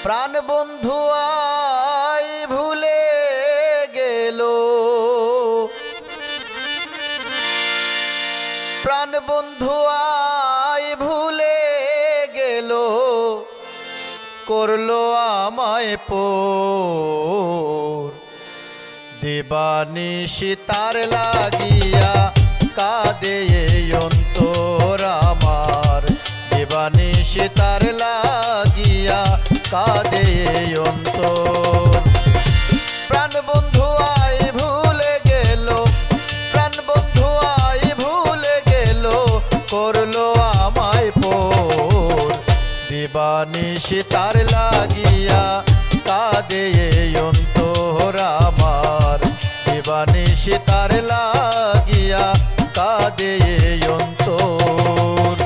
প্রাণ বন্ধু আই ভুলে গেল, প্রাণ বন্ধু আই ভুলে গেল, করলো আমায় পোর। দিবানিশি তার লাগিয়া কাঁদে এই অন্তর আমার, দিবানিশি তার লাগিয়া কাঁদে এই অন্তর। প্রাণ বন্ধু আই ভুলে গেল, প্রাণ বন্ধু আই ভুলে গেল, করলো আমায় পোর। দিবানিশি তার লাগিয়া কাঁদে এই অন্তর আমার, দিবানিশি তার লাগিয়া কাঁদে এই অন্তর।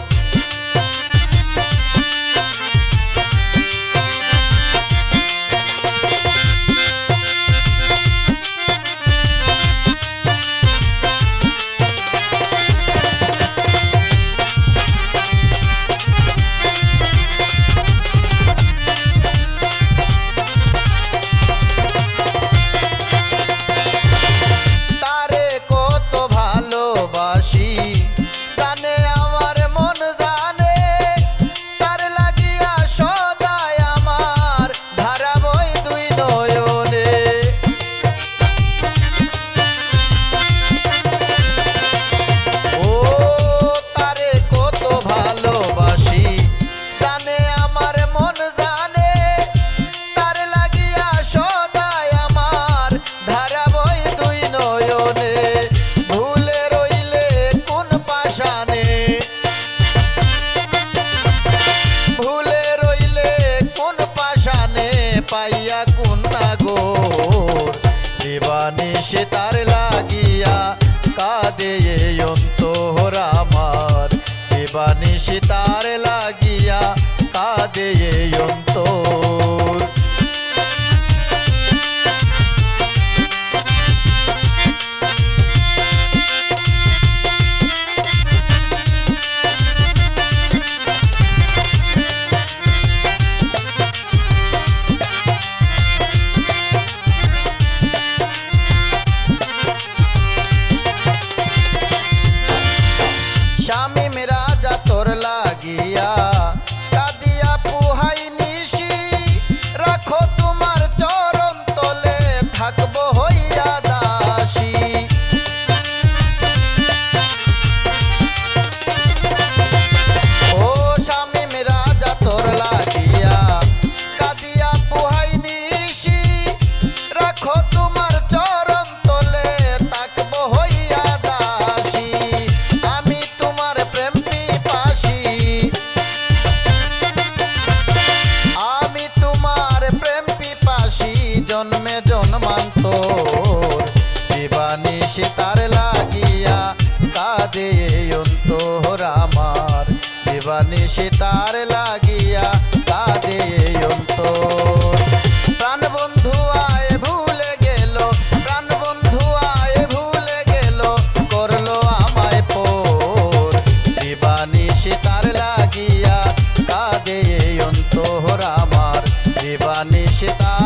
পাইয়া কোন নাগর, দিবানিশি তার লাগিয়া কাঁদে এই অন্তর আমার, দিবানিশি তার লাগিয়া কাঁদে এই অন্তর। স্বামী মেরা যা তোর লাগিয়া কাঁদিয়া পুহাই নিশি, রাখো তোমার চরণ তলে থাকবো হইয়া দাসী। ও স্বামী মেরা যা তোর লাগিয়া কাঁদিয়া পুহাই নিশি, রাখো তোমার চরণ তলে থাকবো হইয়া দাসী। আমি তোমার প্রেম পিপাসী, আমি তোমার প্রেম পিপাসী জন্মে জন্মান্তর। দিবানিশি তার লাগিয়া কাঁদে এই অন্তর আমার, দিবানিশি তার লাগিয়া কাঁদে এই অন্তর। প্রাণ বন্ধু আয় ভুলে গেল, প্রাণ বন্ধু আয় ভুলে গেল, করলো আমায় পোর। দিবানিশি তার লাগিয়া কাঁদে এই অন্তর আমার, দিবানিশি তার